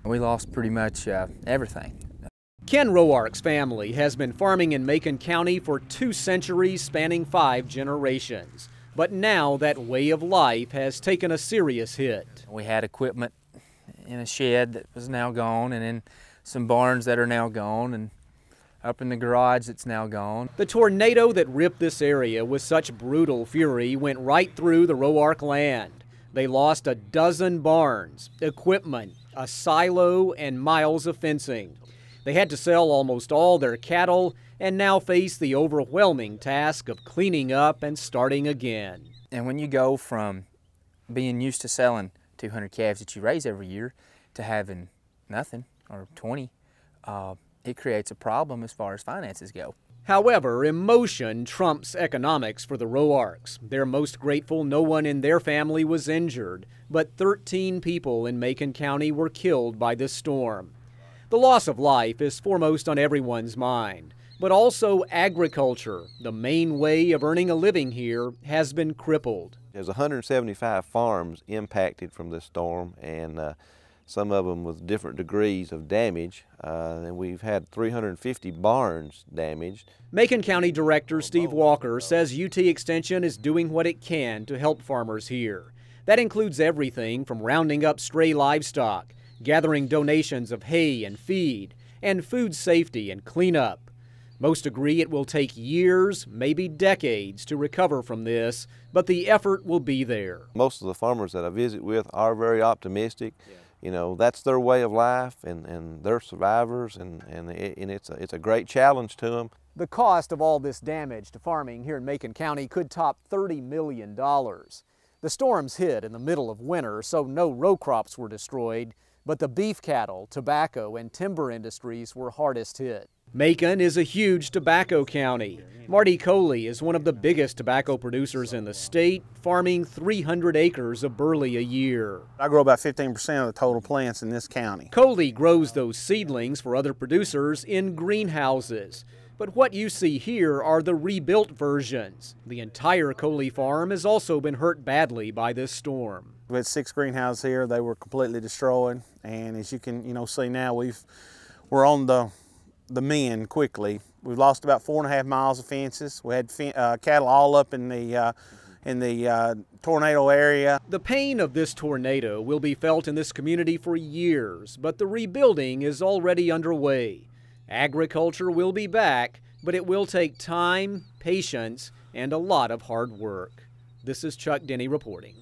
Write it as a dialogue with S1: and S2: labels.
S1: We lost pretty much everything.
S2: Ken Roark's family has been farming in Macon County for 2 centuries, spanning 5 generations. But now that way of life has taken a serious hit.
S1: We had equipment in a shed that was now gone, and in some barns that are now gone, and up in the garage that's now gone.
S2: The tornado that ripped this area with such brutal fury went right through the Roark land. They lost a dozen barns, equipment, a silo, and miles of fencing. They had to sell almost all their cattle and now face the overwhelming task of cleaning up and starting again.
S1: And when you go from being used to selling 200 calves that you raise every year to having nothing or 20, it creates a problem as far as finances go.
S2: However, emotion trumps economics for the Roarks. They're most grateful no one in their family was injured, but 13 people in Macon County were killed by this storm. The loss of life is foremost on everyone's mind, but also agriculture, the main way of earning a living here, has been crippled.
S3: There's 175 farms impacted from this storm, and some of them with different degrees of damage, and we've had 350 barns damaged.
S2: Macon County Director Steve Walker says UT Extension is doing what it can to help farmers here. That includes everything from rounding up stray livestock, gathering donations of hay and feed, and food safety and cleanup. Most agree it will take years, maybe decades, to recover from this, but the effort will be there.
S3: Most of the farmers that I visit with are very optimistic. You know, that's their way of life, and they're survivors, and it's a great challenge to them.
S2: The cost of all this damage to farming here in Macon County could top $30 million. The storms hit in the middle of winter, so no row crops were destroyed, but the beef cattle, tobacco, and timber industries were hardest hit. Macon is a huge tobacco county. Marty Coley is one of the biggest tobacco producers in the state, farming 300 acres of burley a year.
S4: I grow about 15% of the total plants in this county.
S2: Coley grows those seedlings for other producers in greenhouses. But what you see here are the rebuilt versions. The entire Coley farm has also been hurt badly by this storm.
S4: We had 6 greenhouses here. They were completely destroyed, and as you can see now, we're on the mend quickly. We've lost about 4.5 miles of fences. We had cattle all up in the tornado area.
S2: The pain of this tornado will be felt in this community for years, but the rebuilding is already underway. Agriculture will be back, but it will take time, patience, and a lot of hard work. This is Chuck Denney reporting.